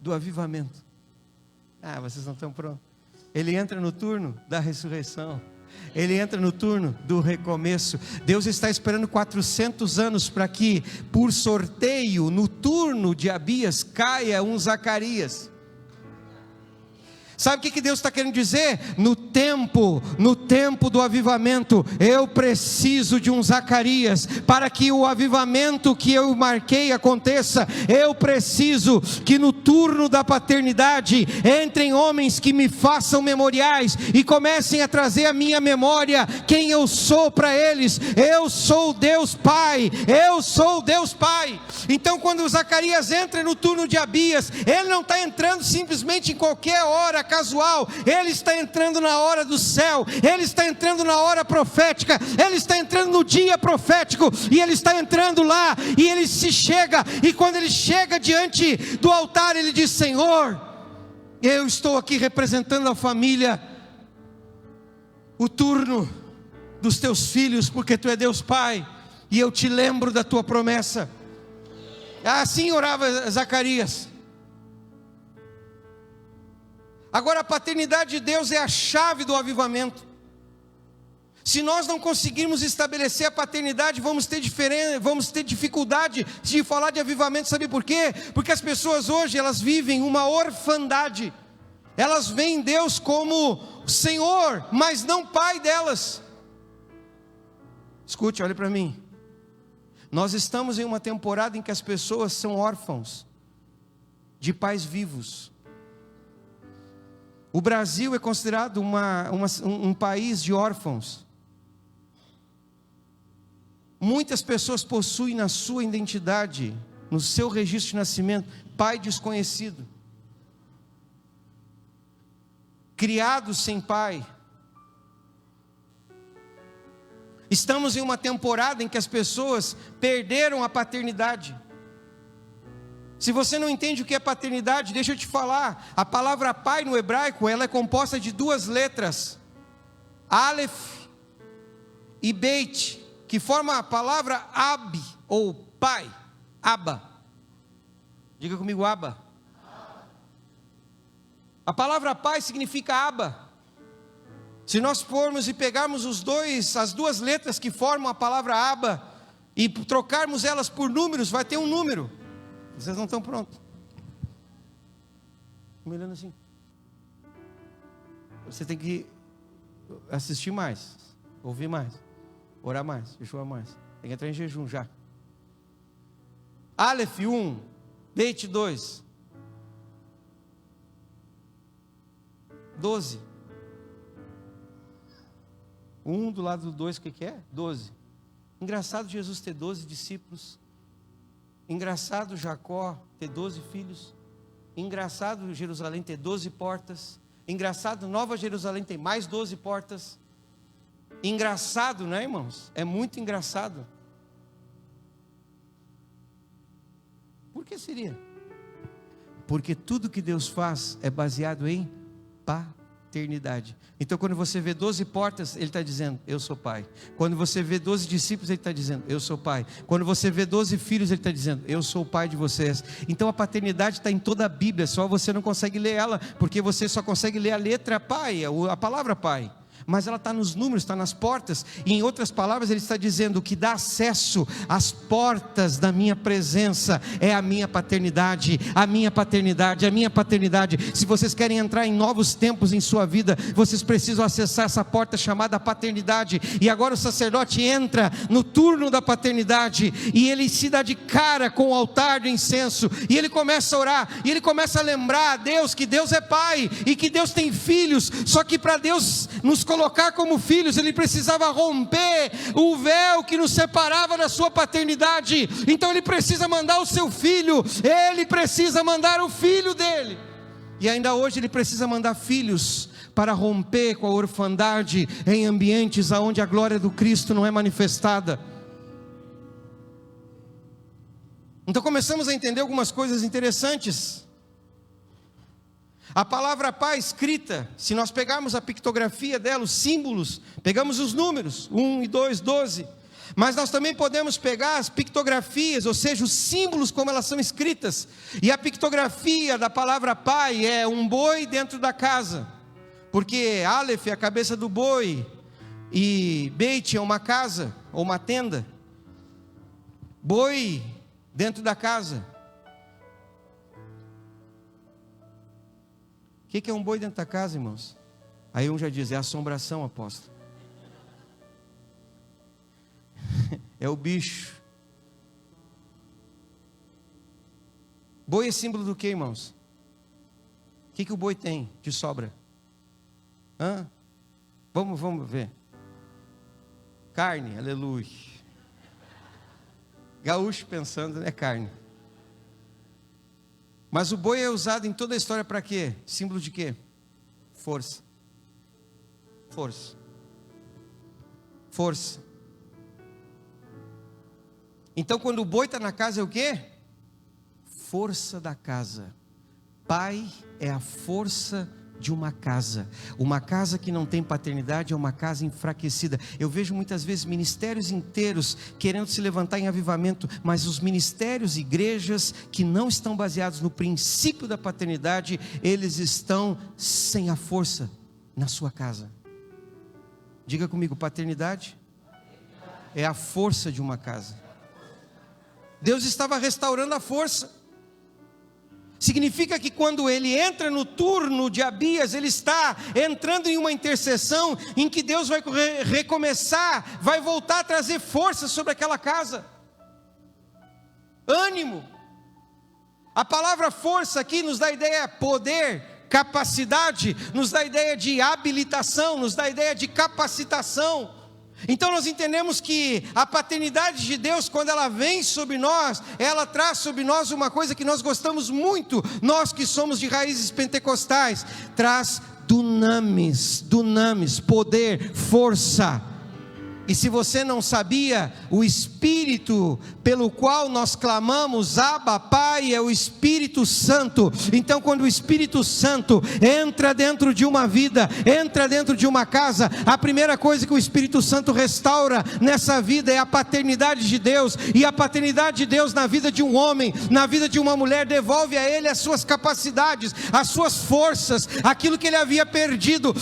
do avivamento. Vocês não estão prontos. Ele entra no turno da ressurreição. Ele entra no turno do recomeço. Deus está esperando 400 anos para que, por sorteio, no turno de Abias, caia um Zacarias. Sabe o que Deus está querendo dizer? No tempo do avivamento, eu preciso de um Zacarias, para que o avivamento que eu marquei aconteça. Eu preciso que no turno da paternidade, entrem homens que me façam memoriais, e comecem a trazer à minha memória, quem eu sou para eles. Eu sou Deus Pai, eu sou Deus Pai. Então quando o Zacarias entra no turno de Abias, ele não está entrando simplesmente em qualquer hora casual, ele está entrando na hora do céu, ele está entrando na hora profética, ele está entrando no dia profético, e ele está entrando lá, e ele se chega, e quando ele chega diante do altar, ele diz: Senhor, eu estou aqui representando a família, o turno dos teus filhos, porque tu é Deus Pai, e eu te lembro da tua promessa. Assim orava Zacarias. Agora, a paternidade de Deus é a chave do avivamento. Se nós não conseguirmos estabelecer a paternidade, vamos ter dificuldade de falar de avivamento. Sabe por quê? Porque as pessoas hoje, elas vivem uma orfandade. Elas veem Deus como Senhor, mas não Pai delas. Escute, olhe para mim. Nós estamos em uma temporada em que as pessoas são órfãos de pais vivos. O Brasil é considerado um país de órfãos. Muitas pessoas possuem na sua identidade, no seu registro de nascimento, pai desconhecido, criados sem pai. Estamos em uma temporada em que as pessoas perderam a paternidade. Se você não entende o que é paternidade, deixa eu te falar. A palavra pai no hebraico, ela é composta de duas letras, Aleph e Beit, que forma a palavra Ab, ou pai, Abba. Diga comigo, Abba. A palavra pai significa Abba. Se nós formos e pegarmos as duas letras que formam a palavra Abba, e trocarmos elas por números, vai ter um número. Vocês não estão prontos. Me olhando assim. Você tem que assistir mais, ouvir mais, orar mais, jejuar mais. Tem que entrar em jejum já. Aleph 1, Beit 2, 12. 1 do lado do 2, o que é? 12. Engraçado Jesus ter 12 discípulos. Engraçado Jacó ter 12 filhos. Engraçado Jerusalém ter 12 portas. Engraçado Nova Jerusalém ter mais 12 portas. Engraçado, né, irmãos? É muito engraçado. Por que seria? Porque tudo que Deus faz é baseado em paternidade. Então quando você vê 12 portas, Ele está dizendo, eu sou pai. Quando você vê 12 discípulos, Ele está dizendo, eu sou pai. Quando você vê 12 filhos, Ele está dizendo, eu sou o pai de vocês. Então a paternidade está em toda a Bíblia, só você não consegue ler ela, porque você só consegue ler a letra pai, a palavra pai. Mas ela está nos números, está nas portas. E em outras palavras Ele está dizendo, o que dá acesso às portas da minha presença é a minha paternidade, a minha paternidade, a minha paternidade. Se vocês querem entrar em novos tempos em sua vida, vocês precisam acessar essa porta chamada paternidade. E agora o sacerdote entra no turno da paternidade, e ele se dá de cara com o altar do incenso, e ele começa a orar, e ele começa a lembrar a Deus que Deus é pai, e que Deus tem filhos. Só que para Deus nos colocar como filhos, Ele precisava romper o véu que nos separava da sua paternidade. Então Ele precisa mandar o seu filho, Ele precisa mandar o filho dele. E ainda hoje Ele precisa mandar filhos para romper com a orfandade em ambientes onde a glória do Cristo não é manifestada. Então começamos a entender algumas coisas interessantes. A palavra pai escrita, se nós pegarmos a pictografia dela, os símbolos, pegamos os números, 1 e 2, 12. Mas nós também podemos pegar as pictografias, ou seja, os símbolos como elas são escritas. E a pictografia da palavra pai é um boi dentro da casa, porque Aleph é a cabeça do boi, e Beit é uma casa, ou uma tenda. Boi dentro da casa. O que é um boi dentro da casa, irmãos? Aí um já diz, é assombração, apóstolo. É o bicho. Boi é símbolo do que, irmãos? O que o boi tem de sobra? Vamos ver. Carne, aleluia. Gaúcho pensando, é carne. Mas o boi é usado em toda a história para quê? Símbolo de quê? Força. Força. Força. Então quando o boi está na casa é o quê? Força da casa. Pai é a força de uma casa. Uma casa que não tem paternidade é uma casa enfraquecida. Eu vejo muitas vezes ministérios inteiros querendo se levantar em avivamento, mas os ministérios, igrejas que não estão baseados no princípio da paternidade, eles estão sem a força na sua casa. Diga comigo, paternidade é a força de uma casa. Deus estava restaurando a força. Significa que quando ele entra no turno de Abias, ele está entrando em uma intercessão em que Deus vai recomeçar, vai voltar a trazer força sobre aquela casa. Ânimo. A palavra força aqui nos dá a ideia de poder, capacidade, nos dá a ideia de habilitação, nos dá a ideia de capacitação. Então nós entendemos que a paternidade de Deus, quando ela vem sobre nós, ela traz sobre nós uma coisa que nós gostamos muito, nós que somos de raízes pentecostais, traz dunamis, poder, força. E se você não sabia, o Espírito pelo qual nós clamamos, Abba, Pai, é o Espírito Santo. Então quando o Espírito Santo entra dentro de uma vida, entra dentro de uma casa, a primeira coisa que o Espírito Santo restaura nessa vida é a paternidade de Deus. E a paternidade de Deus na vida de um homem, na vida de uma mulher, devolve a ele as suas capacidades, as suas forças, aquilo que ele havia perdido,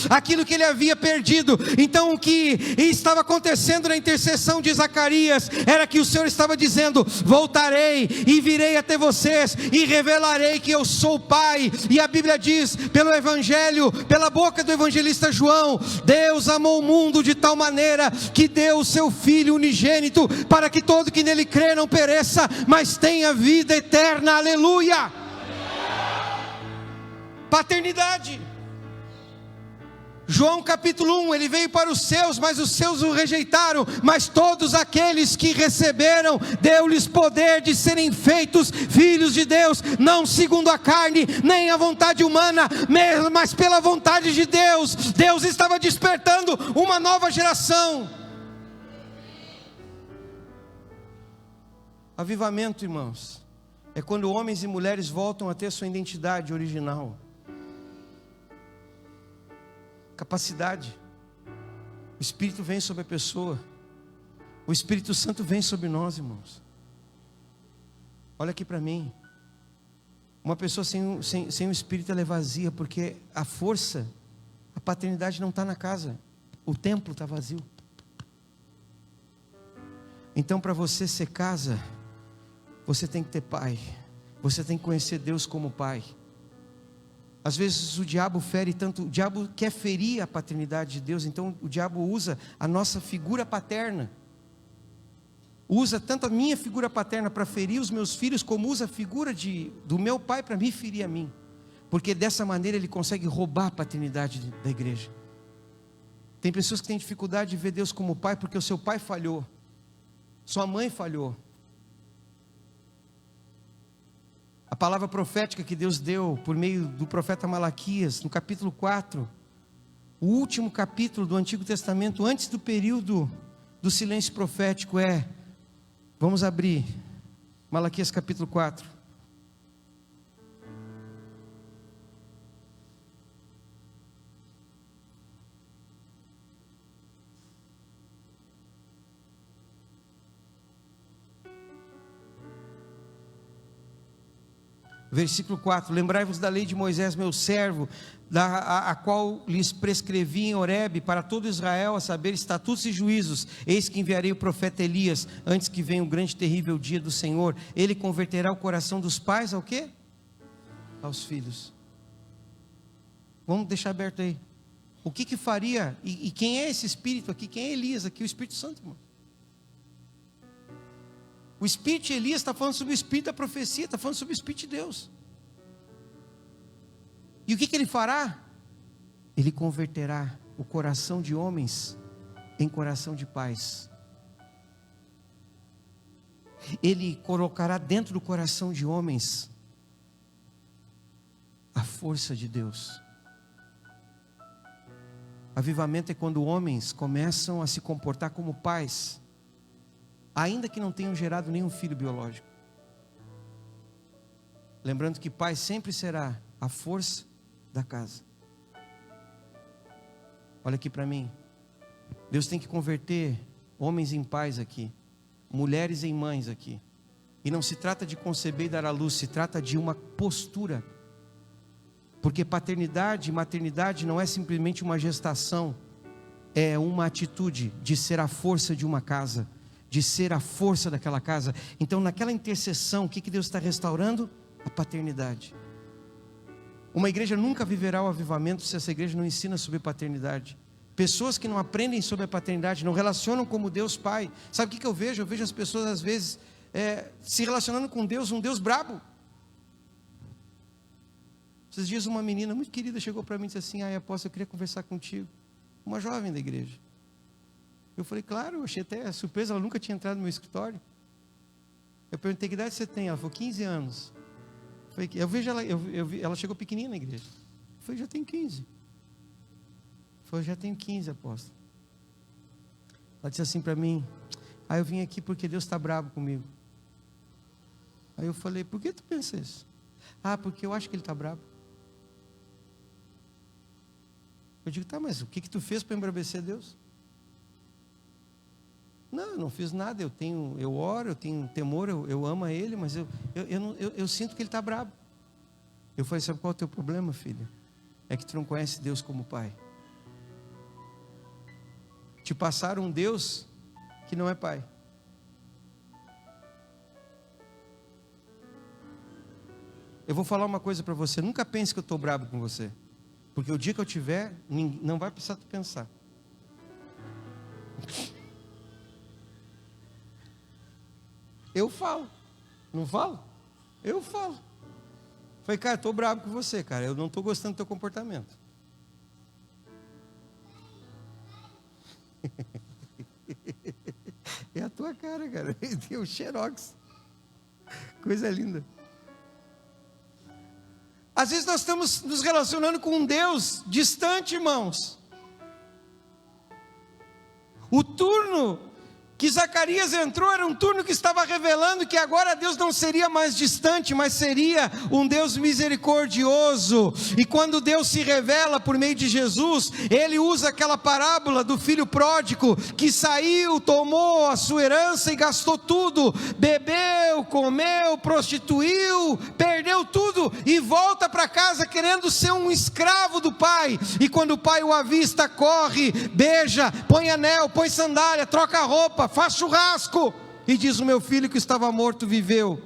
Então o que estava acontecendo na intercessão de Zacarias era que o Senhor estava dizendo: voltarei e virei até vocês e revelarei que eu sou o Pai. E a Bíblia diz, pelo Evangelho, pela boca do evangelista João, Deus amou o mundo de tal maneira que deu o seu Filho unigênito, para que todo que nele crê não pereça, mas tenha vida eterna. Aleluia! Paternidade. João capítulo 1, ele veio para os seus, mas os seus o rejeitaram, mas todos aqueles que receberam, deu-lhes poder de serem feitos filhos de Deus, não segundo a carne, nem a vontade humana, mas pela vontade de Deus. Deus estava despertando uma nova geração. Avivamento, irmãos, é quando homens e mulheres voltam a ter sua identidade original. Capacidade. O Espírito vem sobre a pessoa. O Espírito Santo vem sobre nós, irmãos. Olha aqui para mim. Uma pessoa sem o Espírito, ela é vazia, porque a força, a paternidade não está na casa. O templo está vazio. Então, para você ser casa, você tem que ter pai. Você tem que conhecer Deus como pai. Às vezes o diabo fere tanto, o diabo quer ferir a paternidade de Deus, então o diabo usa a nossa figura paterna, usa tanto a minha figura paterna para ferir os meus filhos, como usa a figura do meu pai para me ferir a mim, porque dessa maneira ele consegue roubar a paternidade da igreja. Tem pessoas que têm dificuldade de ver Deus como pai, porque o seu pai falhou, sua mãe falhou. A palavra profética que Deus deu por meio do profeta Malaquias, no capítulo 4, o último capítulo do Antigo Testamento, antes do período do silêncio profético, vamos abrir, Malaquias capítulo 4. Versículo 4: lembrai-vos da lei de Moisés, meu servo, a qual lhes prescrevi em Horebe para todo Israel, a saber, estatutos e juízos. Eis que enviarei o profeta Elias, antes que venha o grande e terrível dia do Senhor. Ele converterá o coração dos pais ao quê? Aos filhos. Vamos deixar aberto aí. O que faria, e quem é esse Espírito aqui? Quem é Elias aqui? O Espírito Santo, irmão. O Espírito de Elias está falando sobre o Espírito da profecia, está falando sobre o Espírito de Deus. E o que ele fará? Ele converterá o coração de homens em coração de pais. Ele colocará dentro do coração de homens a força de Deus. Avivamento é quando homens começam a se comportar como pais, ainda que não tenham gerado nenhum filho biológico. Lembrando que pai sempre será a força da casa. Olha aqui para mim. Deus tem que converter homens em pais aqui, mulheres em mães aqui. E não se trata de conceber e dar à luz, se trata de uma postura. Porque paternidade e maternidade não é simplesmente uma gestação, é uma atitude de ser a força de uma casa, de ser a força daquela casa. Então naquela intercessão, o que Deus está restaurando? A paternidade. Uma igreja nunca viverá o avivamento se essa igreja não ensina sobre paternidade. Pessoas que não aprendem sobre a paternidade, não relacionam como Deus Pai. Sabe o que eu vejo? Eu vejo as pessoas às vezes se relacionando com Deus, um Deus brabo. Esses dias uma menina muito querida chegou para mim e disse assim: apóstolo, eu queria conversar contigo. Uma jovem da igreja. Eu falei, claro, eu achei até surpresa, ela nunca tinha entrado no meu escritório. Eu perguntei, que idade você tem? Ela falou, 15 anos. Eu vejo ela, ela chegou pequenininha na igreja. Eu falei, já tenho 15. Eu falei, já tenho 15, apóstolo. Ela disse assim para mim, eu vim aqui porque Deus está bravo comigo. Aí eu falei, por que tu pensa isso? Porque eu acho que Ele está bravo. Eu digo, tá, mas o que tu fez para embravecer Deus? Não, eu não fiz nada, eu oro, eu tenho temor, eu amo a Ele, mas eu sinto que Ele está bravo. Eu falei, sabe qual é o teu problema, filha? É que tu não conhece Deus como Pai. Te passaram um Deus que não é Pai. Eu vou falar uma coisa para você, nunca pense que eu estou bravo com você. Porque o dia que eu tiver, não vai precisar tu pensar. Eu falo, não falo? Eu falo. Falei, cara, estou bravo com você, cara, eu não estou gostando do teu comportamento. É a tua cara, cara, tem o xerox. Coisa linda. Às vezes nós estamos nos relacionando com um Deus distante, irmãos. O turno que Zacarias entrou era um turno que estava revelando que agora Deus não seria mais distante, mas seria um Deus misericordioso. E quando Deus se revela por meio de Jesus, Ele usa aquela parábola do filho pródigo, que saiu, tomou a sua herança e gastou tudo, bebeu, comeu, prostituiu, perdeu tudo, e volta para casa querendo ser um escravo do pai. E quando o pai o avista, corre, beija, põe anel, põe sandália, troca a roupa, faz churrasco, e diz, o meu filho que estava morto viveu.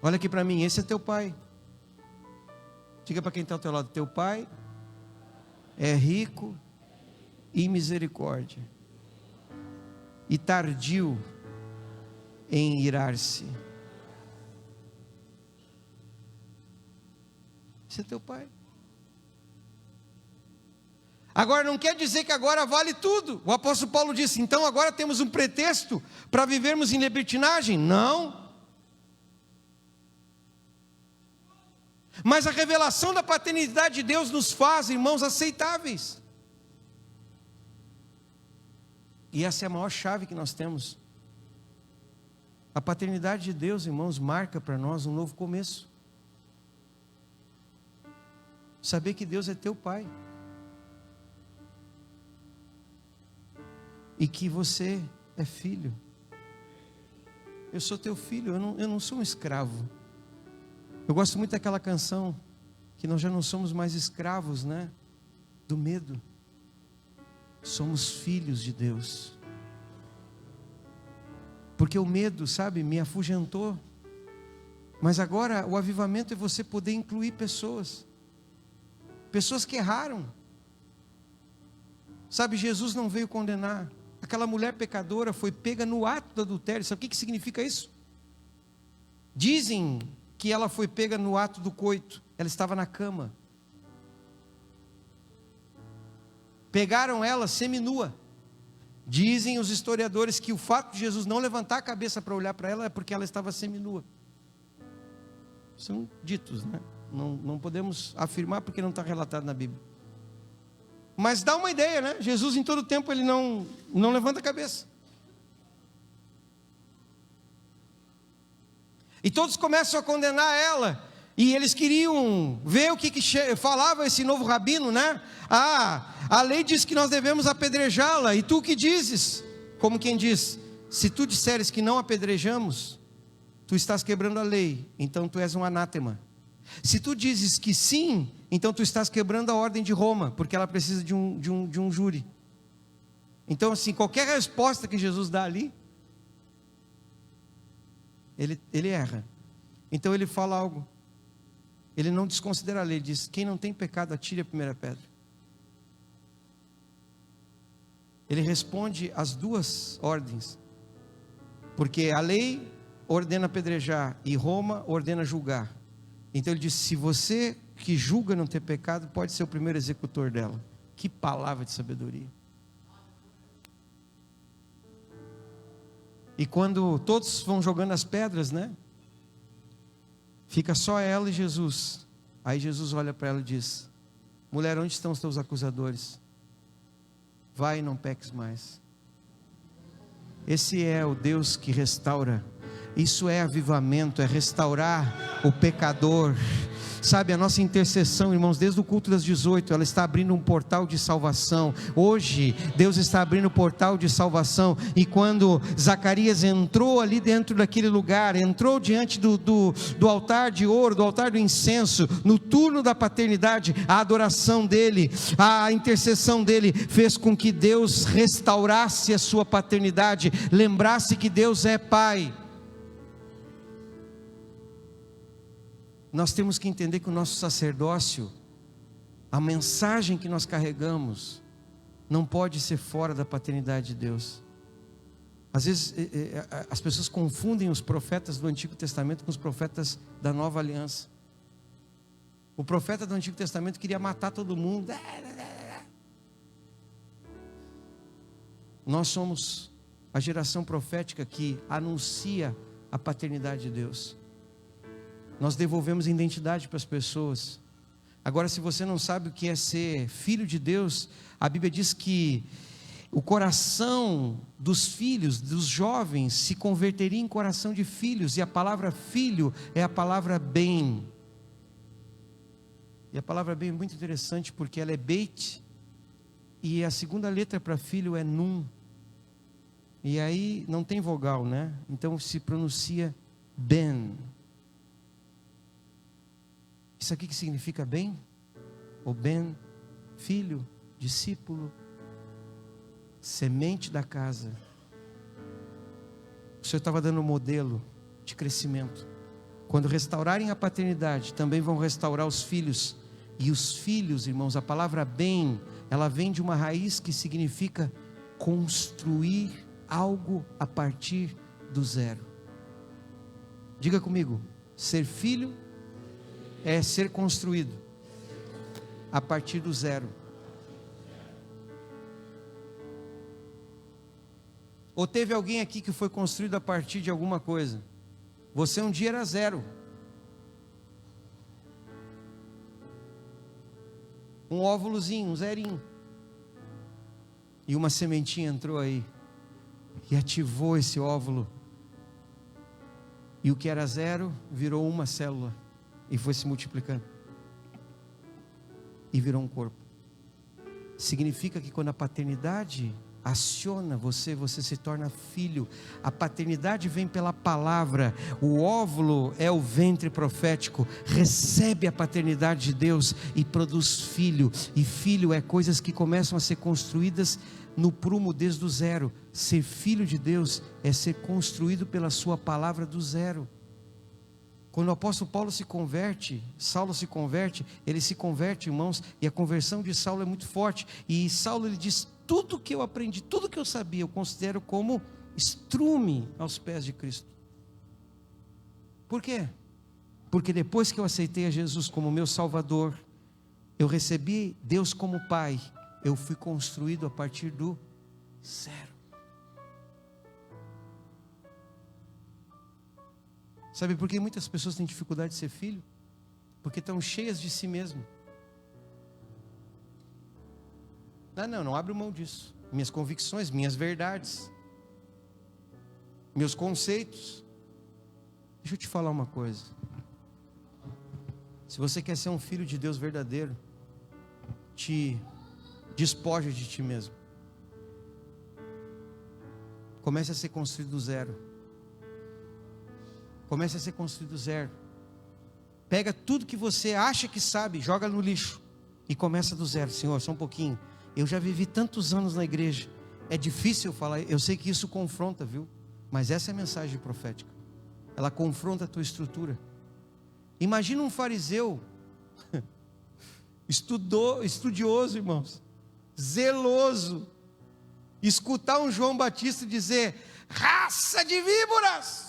Olha aqui para mim, esse é teu pai. Diga para quem está ao teu lado, teu pai é rico em misericórdia e tardio em irar-se. Esse é teu pai. Agora não quer dizer que agora vale tudo. O apóstolo Paulo disse, então agora temos um pretexto para vivermos em libertinagem? Não. Mas a revelação da paternidade de Deus nos faz, irmãos, aceitáveis. E essa é a maior chave que nós temos. A paternidade de Deus, irmãos, marca para nós um novo começo. Saber que Deus é teu pai. E que você é filho. Eu sou teu filho, eu não sou um escravo. Eu gosto muito daquela canção, que nós já não somos mais escravos, né? Do medo. Somos filhos de Deus. Porque o medo, sabe, me afugentou. Mas agora o avivamento é você poder incluir pessoas. Pessoas que erraram. Sabe, Jesus não veio condenar. Aquela mulher pecadora foi pega no ato do adultério. Sabe o que significa isso? Dizem que ela foi pega no ato do coito. Ela estava na cama. Pegaram ela seminua. Dizem os historiadores que o fato de Jesus não levantar a cabeça para olhar para ela é porque ela estava seminua. São ditos, né? Não podemos afirmar porque não está relatado na Bíblia. Mas dá uma ideia, né? Jesus em todo tempo ele não levanta a cabeça. E todos começam a condenar ela. E eles queriam ver o que falava esse novo rabino, né? A lei diz que nós devemos apedrejá-la. E tu o que dizes? Como quem diz, se tu disseres que não apedrejamos, tu estás quebrando a lei, então tu és um anátema. Se tu dizes que sim, então tu estás quebrando a ordem de Roma, porque ela precisa de um júri. Então assim, qualquer resposta que Jesus dá ali, ele erra. Então ele fala algo. Ele não desconsidera a lei, ele diz, quem não tem pecado atire a primeira pedra. Ele responde às duas ordens, porque a lei ordena apedrejar e Roma ordena julgar. Então ele diz, se você que julga não ter pecado, pode ser o primeiro executor dela. Que palavra de sabedoria. E quando todos vão jogando as pedras, né? Fica só ela e Jesus. Aí Jesus olha para ela e diz, mulher, onde estão os teus acusadores? Vai e não peques mais. Esse é o Deus que restaura. Isso é avivamento, é restaurar o pecador. Sabe, a nossa intercessão, irmãos, desde o culto das 18, ela está abrindo um portal de salvação. Hoje, Deus está abrindo um portal de salvação. E quando Zacarias entrou ali dentro daquele lugar, entrou diante do altar de ouro, do altar do incenso, no turno da paternidade, a adoração dele, a intercessão dele, fez com que Deus restaurasse a sua paternidade, lembrasse que Deus é Pai. Nós temos que entender que o nosso sacerdócio, a mensagem que nós carregamos, não pode ser fora da paternidade de Deus. Às vezes as pessoas confundem os profetas do Antigo Testamento com os profetas da Nova Aliança. O profeta do Antigo Testamento queria matar todo mundo. Nós somos a geração profética que anuncia a paternidade de Deus. Nós devolvemos identidade para as pessoas. Agora, se você não sabe o que é ser filho de Deus, a Bíblia diz que o coração dos filhos, dos jovens, se converteria em coração de filhos. E a palavra filho é a palavra bem. E a palavra bem é muito interessante porque ela é beit. E a segunda letra para filho é nun. E aí não tem vogal, né? Então se pronuncia ben. Isso aqui que significa bem? O ben, filho, discípulo, semente da casa. O Senhor estava dando um modelo de crescimento. Quando restaurarem a paternidade, também vão restaurar os filhos. E os filhos, irmãos, a palavra bem, ela vem de uma raiz que significa construir algo a partir do zero. Diga comigo, ser filho é ser construído a partir do zero. Ou teve alguém aqui que foi construído a partir de alguma coisa? Você um dia era zero. Um óvulozinho, um zerinho. E uma sementinha entrou aí e ativou esse óvulo. E o que era zero virou uma célula e foi se multiplicando. E virou um corpo. Significa que quando a paternidade aciona você se torna filho. A paternidade vem pela palavra. O óvulo é o ventre profético, recebe a paternidade de Deus e produz filho. E filho é coisas que começam a ser construídas no prumo desde o zero. Ser filho de Deus é ser construído pela sua palavra do zero. Quando o apóstolo Paulo se converte, Saulo se converte, ele se converte, irmãos, e a conversão de Saulo é muito forte. E Saulo, ele diz: tudo que eu aprendi, tudo que eu sabia, eu considero como estrume aos pés de Cristo. Por quê? Porque depois que eu aceitei a Jesus como meu Salvador, eu recebi Deus como Pai, eu fui construído a partir do zero. Sabe por que muitas pessoas têm dificuldade de ser filho? Porque estão cheias de si mesmo. Não abro mão disso. Minhas convicções, minhas verdades, meus conceitos. Deixa eu te falar uma coisa. Se você quer ser um filho de Deus verdadeiro, te despoja de ti mesmo. Comece a ser construído do zero. Comece a ser construído do zero. Pega tudo que você acha que sabe, joga no lixo e começa do zero. Senhor, só um pouquinho. Eu já vivi tantos anos na igreja. É difícil falar, eu sei que isso confronta, viu? Mas essa é a mensagem profética. Ela confronta a tua estrutura. Imagina um fariseu, estudioso, irmãos, zeloso, escutar um João Batista dizer: raça de víboras.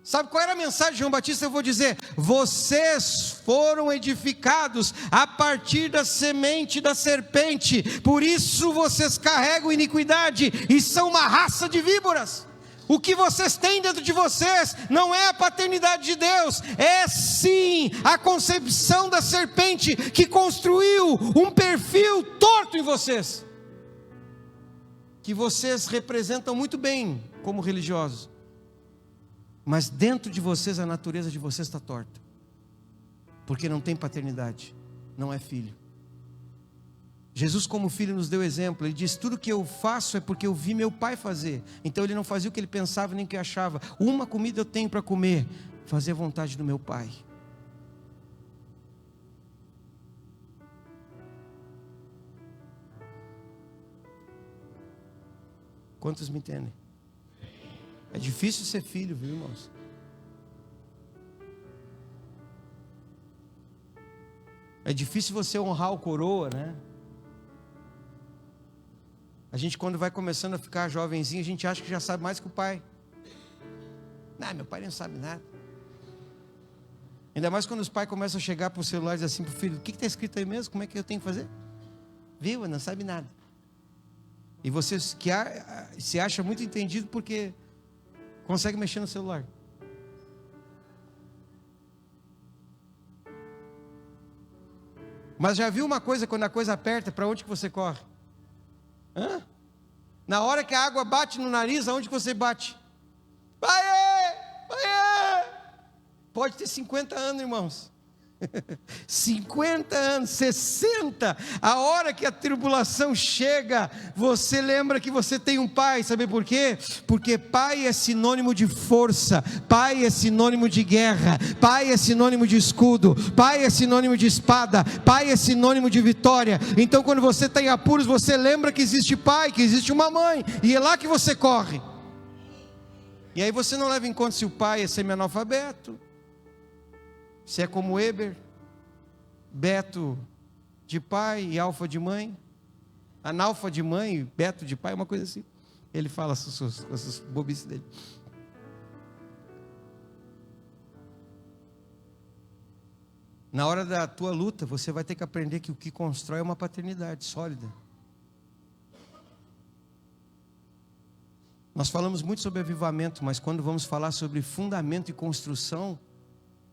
Sabe qual era a mensagem de João Batista? Eu vou dizer: vocês foram edificados a partir da semente da serpente, por isso vocês carregam iniquidade e são uma raça de víboras. O que vocês têm dentro de vocês não é a paternidade de Deus, é sim a concepção da serpente que construiu um perfil torto em vocês, que vocês representam muito bem como religiosos. Mas dentro de vocês, a natureza de vocês está torta. Porque não tem paternidade, não é filho. Jesus como filho nos deu exemplo. Ele diz: tudo que eu faço é porque eu vi meu pai fazer. Então ele não fazia o que ele pensava nem o que achava. Uma comida eu tenho para comer: fazer a vontade do meu pai. Quantos me entendem? É difícil ser filho, viu, irmãos? É difícil você honrar o coroa, né? A gente, quando vai começando a ficar jovenzinho, a gente acha que já sabe mais que o pai. Não, meu pai não sabe nada. Ainda mais quando os pais começam a chegar para o celular e dizer assim para o filho: o que está escrito aí mesmo? Como é que eu tenho que fazer? Viu? Não sabe nada. E você se acha muito entendido porque consegue mexer no celular. Mas já viu uma coisa, quando a coisa aperta, para onde que você corre? Na hora que a água bate no nariz, aonde que você bate? Pai! Pode ter 50 anos, irmãos. 50 anos, 60, a hora que a tribulação chega, você lembra que você tem um pai. Sabe por quê? Porque pai é sinônimo de força, pai é sinônimo de guerra, pai é sinônimo de escudo, pai é sinônimo de espada, pai é sinônimo de vitória. Então quando você está em apuros, você lembra que existe pai, que existe uma mãe, e é lá que você corre. E aí você não leva em conta se o pai é semi-analfabeto, se é como Eber, Beto de pai e Alfa de mãe, Analfa de mãe e Beto de pai, uma coisa assim. Ele fala essas bobices dele. Na hora da tua luta, você vai ter que aprender que o que constrói é uma paternidade sólida. Nós falamos muito sobre avivamento, mas quando vamos falar sobre fundamento e construção,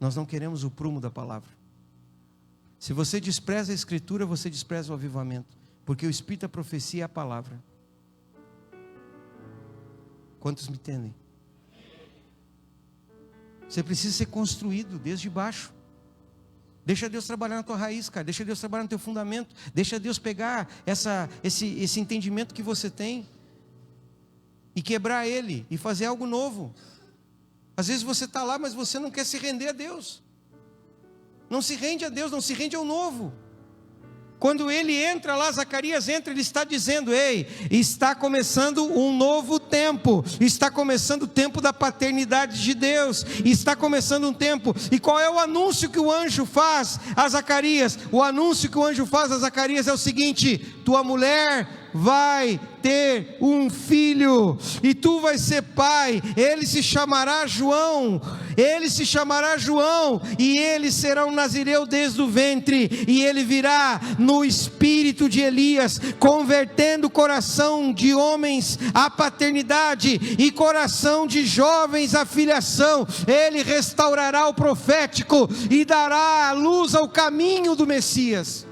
nós não queremos o prumo da palavra. Se você despreza a escritura, você despreza o avivamento, porque o espírito da profecia é a palavra. Quantos me entendem? Você precisa ser construído desde baixo. Deixa Deus trabalhar na tua raiz, cara. Deixa Deus trabalhar no teu fundamento. Deixa Deus pegar esse entendimento que você tem e quebrar ele e fazer algo novo. Às vezes você está lá, mas você não quer se render a Deus. Não se rende a Deus, não se rende ao novo. Quando ele entra lá, Zacarias entra, ele está dizendo: ei, está começando um novo tempo, está começando o tempo da paternidade de Deus, está começando um tempo. E qual é o anúncio que o anjo faz a Zacarias? O anúncio que o anjo faz a Zacarias é o seguinte: tua mulher vai ter um filho, e tu vais ser pai, ele se chamará João, e ele será um nazireu desde o ventre, e ele virá no espírito de Elias, convertendo o coração de homens à paternidade, e coração de jovens à filiação. Ele restaurará o profético, e dará à luz ao caminho do Messias.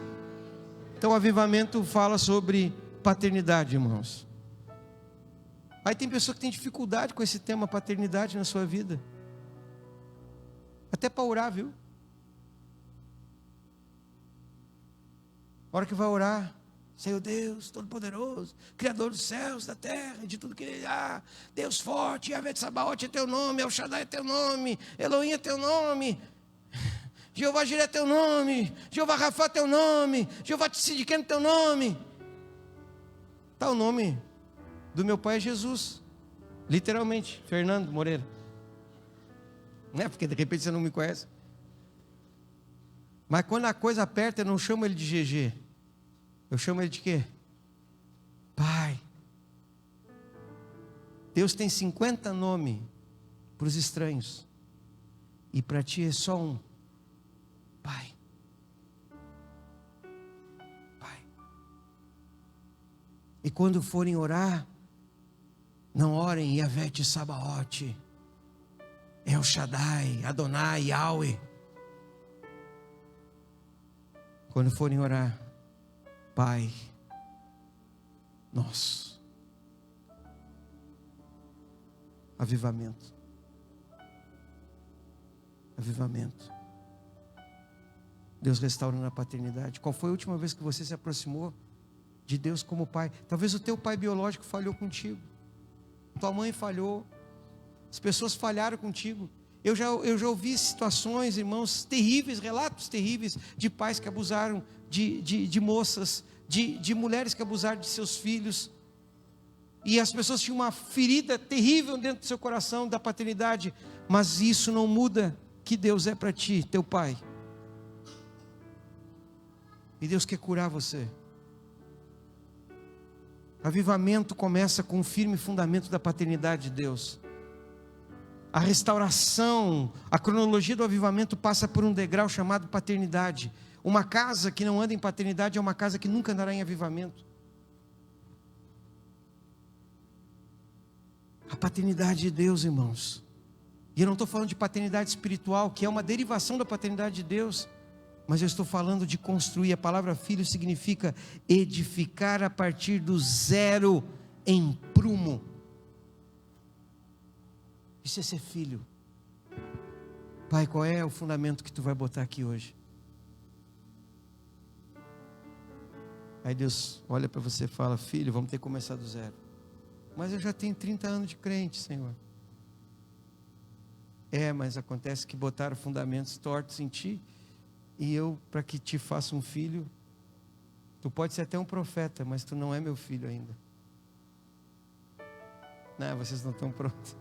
Então o avivamento fala sobre paternidade, irmãos. Aí tem pessoa que tem dificuldade com esse tema paternidade na sua vida, até para orar, viu? A hora que vai orar: Senhor Deus Todo-Poderoso, Criador dos céus, da terra, de tudo que há, Deus forte, Yahvé de Sabaote é teu nome, El Shaddai é teu nome, Elohim é teu nome, Jeová Jireh é teu nome, Jeová Rafá é teu nome, Jeová Tsidiqueno é teu nome. Tá, o nome do meu pai é Jesus, literalmente, Fernando Moreira. Não é porque de repente você não me conhece. Mas quando a coisa aperta, eu não chamo ele de GG. Eu chamo ele de quê? Pai. Deus tem 50 nomes para os estranhos, e para ti é só um: Pai. E quando forem orar, não orem Yahvé de Sabaote, El Shaddai, Adonai, Yahweh. Quando forem orar, Pai Nosso. Avivamento. Avivamento. Deus restaurando a paternidade. Qual foi a última vez que você se aproximou de Deus como pai? Talvez o teu pai biológico falhou contigo, tua mãe falhou, as pessoas falharam contigo. Eu já ouvi situações, irmãos, terríveis, relatos terríveis de pais que abusaram de moças, de mulheres que abusaram de seus filhos, e as pessoas tinham uma ferida terrível dentro do seu coração da paternidade, mas isso não muda que Deus é para ti, teu pai, e Deus quer curar você. Avivamento começa com um firme fundamento da paternidade de Deus. A restauração, a cronologia do avivamento passa por um degrau chamado paternidade. Uma casa que não anda em paternidade é uma casa que nunca andará em avivamento. A paternidade de Deus, irmãos. E eu não estou falando de paternidade espiritual, que é uma derivação da paternidade de Deus, mas eu estou falando de construir. A palavra filho significa edificar a partir do zero em prumo. Isso é ser filho. Pai, qual é o fundamento que tu vai botar aqui hoje? Aí Deus olha para você e fala: filho, vamos ter que começar do zero. Mas eu já tenho 30 anos de crente, Senhor. Mas acontece que botaram fundamentos tortos em ti, e eu, para que te faça um filho, tu pode ser até um profeta, mas tu não é meu filho ainda. Não, vocês não estão prontos.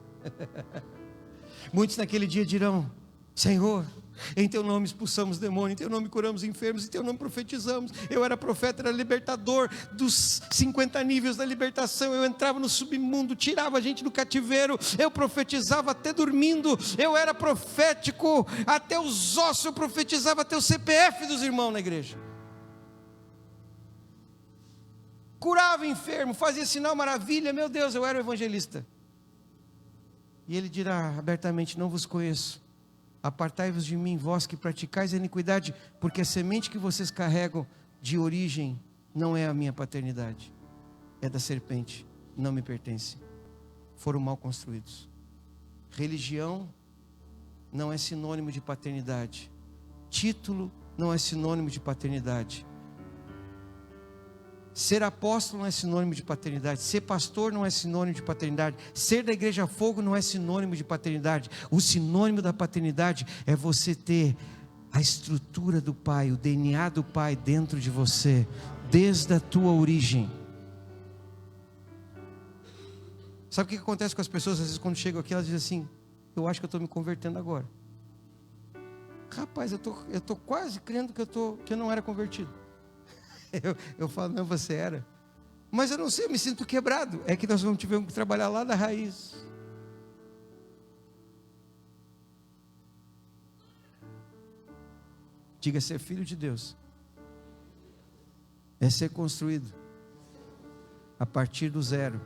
Muitos naquele dia dirão: Senhor, em teu nome expulsamos demônios, em teu nome curamos enfermos, em teu nome profetizamos. Eu era profeta, era libertador dos 50 níveis da libertação. Eu entrava no submundo, tirava a gente do cativeiro, eu profetizava até dormindo, eu era profético até os ossos, eu profetizava até o CPF dos irmãos na igreja, curava enfermo, fazia sinal, maravilha. Meu Deus, eu era o evangelista. E ele dirá abertamente: não vos conheço, apartai-vos de mim, vós que praticais a iniquidade, porque a semente que vocês carregam de origem não é a minha paternidade, é da serpente, não me pertence. Foram mal construídos. Religião não é sinônimo de paternidade. Título não é sinônimo de paternidade. Ser apóstolo não é sinônimo de paternidade. Ser pastor não é sinônimo de paternidade. Ser da Igreja Fogo não é sinônimo de paternidade. O sinônimo da paternidade é você ter a estrutura do Pai, o DNA do Pai dentro de você, desde a tua origem. Sabe o que acontece com as pessoas? Às vezes quando chegam aqui, elas dizem assim: eu acho que eu estou me convertendo agora. Rapaz, eu tô quase crendo que eu não era convertido. Eu falo, não, você era. Mas eu não sei, eu me sinto quebrado. É que nós vamos ter que trabalhar lá da raiz. Diga: ser filho de Deus é ser construído a partir do zero,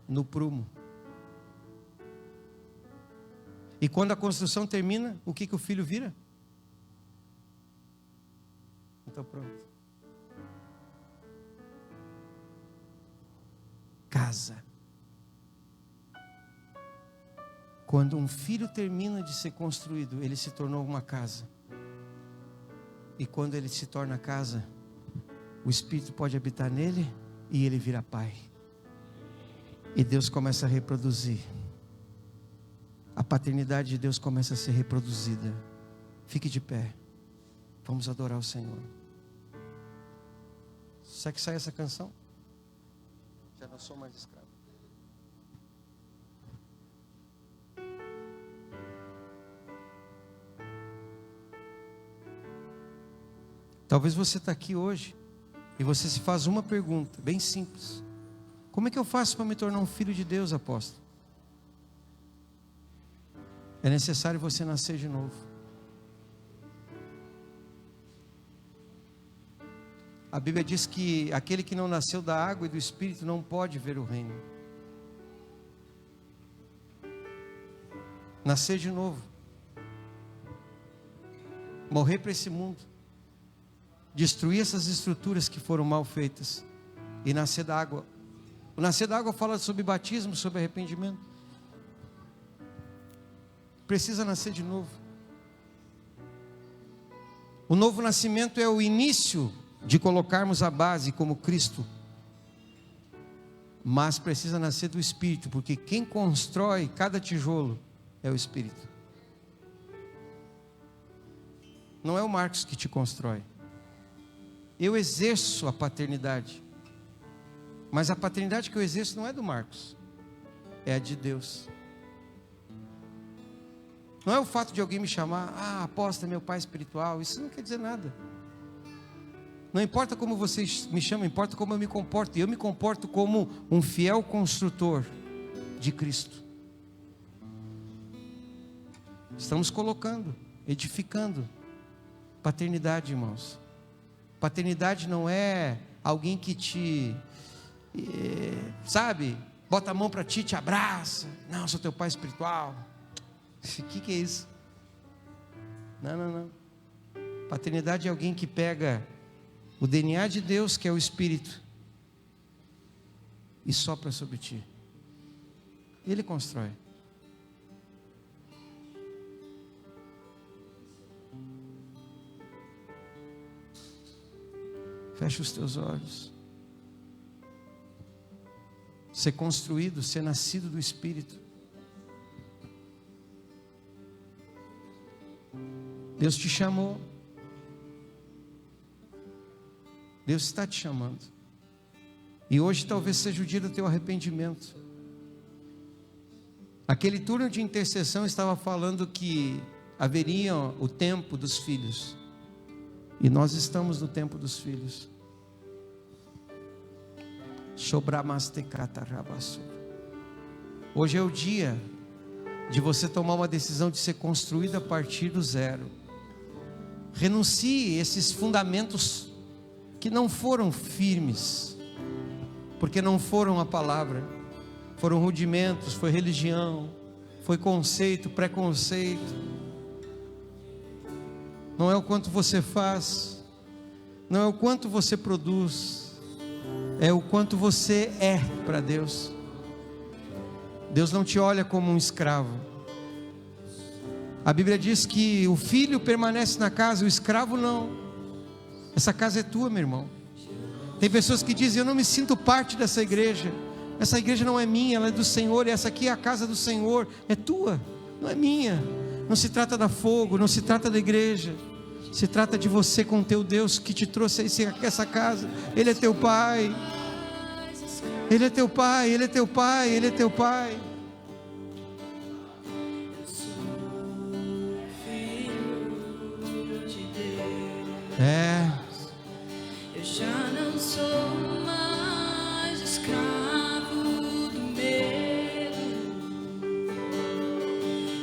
no prumo. E quando a construção termina, o que o filho vira? Então pronto. Casa. Quando um filho termina de ser construído, ele se tornou uma casa. E quando ele se torna casa, o Espírito pode habitar nele e ele vira pai. E Deus começa a reproduzir. A paternidade de Deus começa a ser reproduzida. Fique de pé. Vamos adorar o Senhor. Será que sai essa canção? Já não sou mais escravo. Talvez você está aqui hoje e você se faz uma pergunta bem simples: como é que eu faço para me tornar um filho de Deus, apóstolo? É necessário você nascer de novo. A Bíblia diz que aquele que não nasceu da água e do Espírito não pode ver o reino. Nascer de novo. Morrer para esse mundo. Destruir essas estruturas que foram mal feitas. E nascer da água. O nascer da água fala sobre batismo, sobre arrependimento. Precisa nascer de novo. O novo nascimento é o início de colocarmos a base como Cristo. Mas precisa nascer do Espírito, porque quem constrói cada tijolo é o Espírito. Não é o Marcos que te constrói. Eu exerço a paternidade, mas a paternidade que eu exerço não é do Marcos, é a de Deus. Não é o fato de alguém me chamar: apóstolo, é meu pai espiritual. Isso não quer dizer nada. Não importa como vocês me chamam, importa como eu me comporto. E eu me comporto como um fiel construtor de Cristo. Estamos colocando, edificando. Paternidade, irmãos. Paternidade não é alguém que te, bota a mão para ti, te abraça. Não, sou teu pai espiritual. O que é isso? Não. Paternidade é alguém que pega o DNA de Deus, que é o Espírito, e sopra sobre ti. Ele constrói. Fecha os teus olhos. Ser construído, ser nascido do Espírito. Deus te chamou. Deus está te chamando. E hoje talvez seja o dia do teu arrependimento. Aquele turno de intercessão estava falando que haveria o tempo dos filhos. E nós estamos no tempo dos filhos. Hoje é o dia de você tomar uma decisão de ser construído a partir do zero. Renuncie esses fundamentos que não foram firmes, porque não foram a palavra, foram rudimentos, foi religião, foi conceito, preconceito. Não é o quanto você faz, não é o quanto você produz, é o quanto você é para Deus. Deus não te olha como um escravo, A Bíblia diz que o filho permanece na casa, o escravo não. Essa casa é tua, meu irmão. Tem pessoas que dizem: eu não me sinto parte dessa igreja. Essa igreja não é minha, ela é do Senhor. E essa aqui é a casa do Senhor. É tua, não é minha. Não se trata da Fogo, não se trata da igreja. Se trata de você com o teu Deus que te trouxe essa casa. Ele é teu Pai. Ele é teu Pai, Ele é teu Pai, Ele é teu Pai. É. Eu já não sou mais escravo do medo.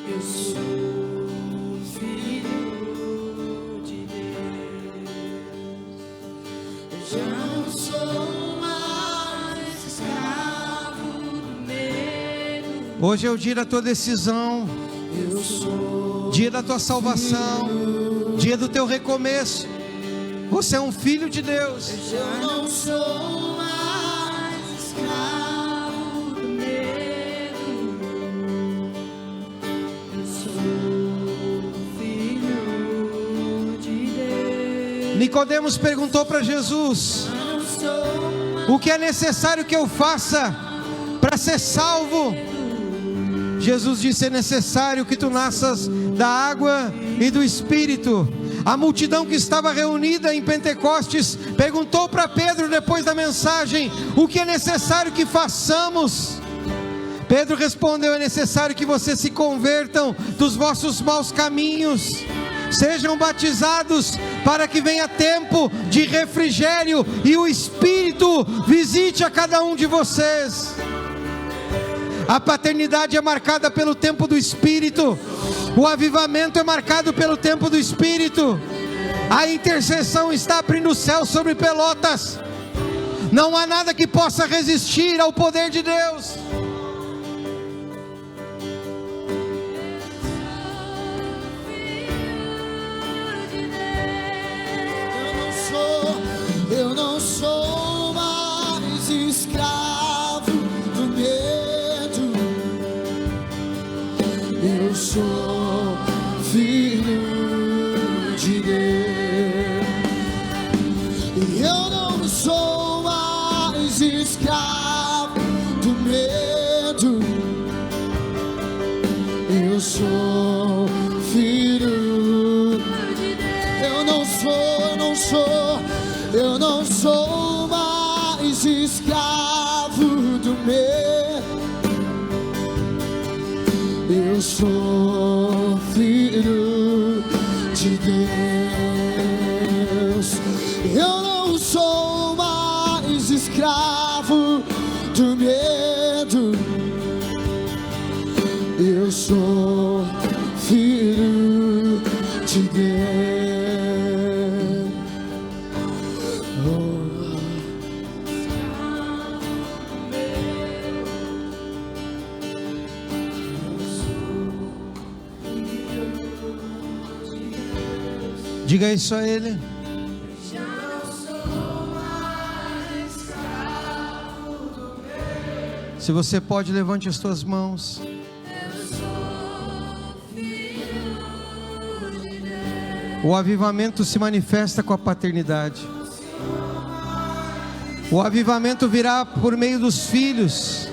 Eu sou filho de Deus. Eu já não sou mais escravo do medo. Hoje é o dia da tua decisão. Eu sou Dia da tua salvação. Dia do teu recomeço. Você é um filho de Deus. Eu já não sou mais escravo do medo. Eu sou filho de Deus. Nicodemos perguntou para Jesus: Eu não sou mais o que é necessário que eu faça para ser salvo? Jesus disse: é necessário que tu nasças da água e do Espírito. A multidão que estava reunida em Pentecostes perguntou para Pedro depois da mensagem: o que é necessário que façamos? Pedro respondeu: é necessário que vocês se convertam dos vossos maus caminhos, sejam batizados para que venha tempo de refrigério e o Espírito visite a cada um de vocês. A paternidade é marcada pelo tempo do Espírito. O avivamento é marcado pelo tempo do Espírito. A intercessão está abrindo o céu sobre Pelotas. Não há nada que possa resistir ao poder de Deus. Eu não sou mais escravo do medo. Eu sou filho de Deus. Eu não sou mais escravo do medo. Eu sou filho de Deus. Eu não sou mais escravo do medo. Eu sou filho de Deus. Eu não sou mais escravo do medo. Eu sou filho de Deus. Diga isso a Ele. Já não sou mais escravo do medo. Se você pode, levante as tuas mãos. Eu sou filho de Deus. O avivamento se manifesta com a paternidade. O avivamento virá por meio dos filhos.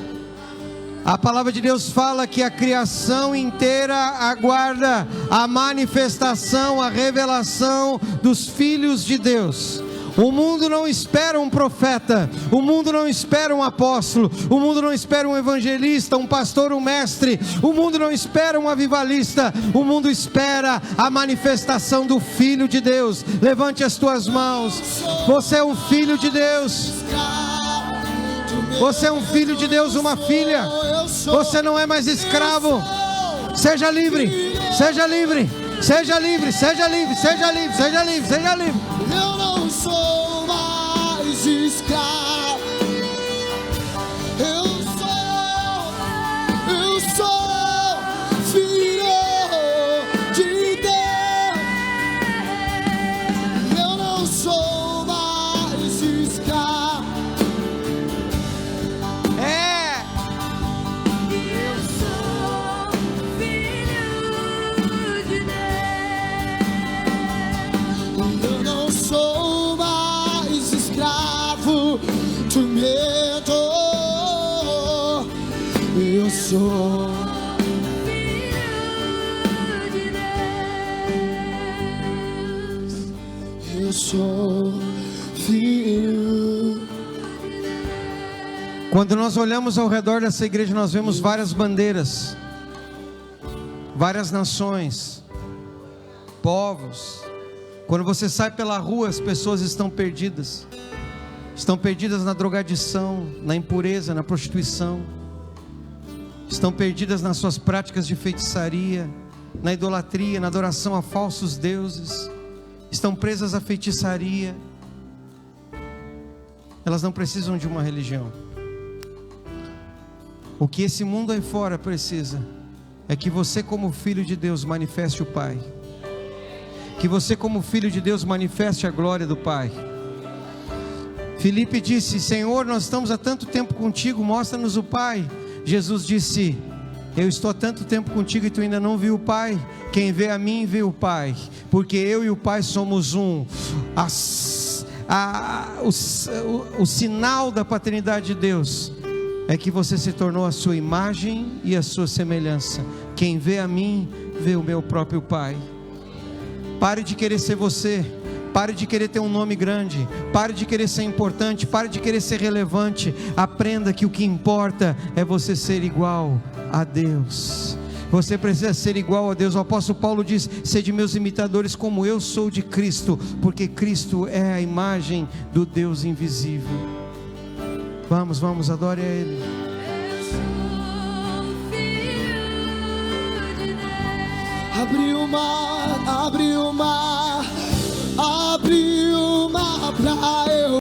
A palavra de Deus fala que a criação inteira aguarda a manifestação, a revelação dos filhos de Deus. O mundo não espera um profeta, o mundo não espera um apóstolo, o mundo não espera um evangelista, um pastor, um mestre, o mundo não espera um avivalista, o mundo espera a manifestação do Filho de Deus. Levante as tuas mãos. Você é um filho de Deus. Você é um filho de Deus, uma filha. Você não é mais escravo. Seja livre, seja livre, seja livre, seja livre, seja livre, seja livre, seja livre. Eu não sou mais escravo. Eu sou filho de Deus. Eu não sou mais escravo. Eu sou filho Eu não sou mais escravo do medo. Eu sou filho de Deus. Eu sou filho. Quando nós olhamos ao redor dessa igreja, nós vemos várias bandeiras, várias nações, povos. Quando você sai pela rua, as pessoas estão perdidas na drogadição, na impureza, na prostituição, estão perdidas nas suas práticas de feitiçaria, na idolatria, na adoração a falsos deuses, estão presas à feitiçaria. Elas não precisam de uma religião. O que esse mundo aí fora precisa é que você, como filho de Deus, manifeste o Pai. Que você, como filho de Deus, manifeste a glória do Pai. Filipe disse: Senhor, nós estamos há tanto tempo contigo, mostra-nos o Pai. Jesus disse: eu estou há tanto tempo contigo e tu ainda não viu o Pai. Quem vê a mim, vê o Pai, porque eu e o Pai somos um. O sinal da paternidade de Deus é que você se tornou a sua imagem e a sua semelhança. Quem vê a mim, vê o meu próprio Pai. Pare de querer ser você. Pare de querer ter um nome grande. Pare de querer ser importante. Pare de querer ser relevante. Aprenda que o que importa é você ser igual a Deus. Você precisa ser igual a Deus. O apóstolo Paulo diz: sede meus imitadores como eu sou de Cristo, porque Cristo é a imagem do Deus invisível. Vamos, adore a Ele. Eu sou filho de Deus. Abriu o mar,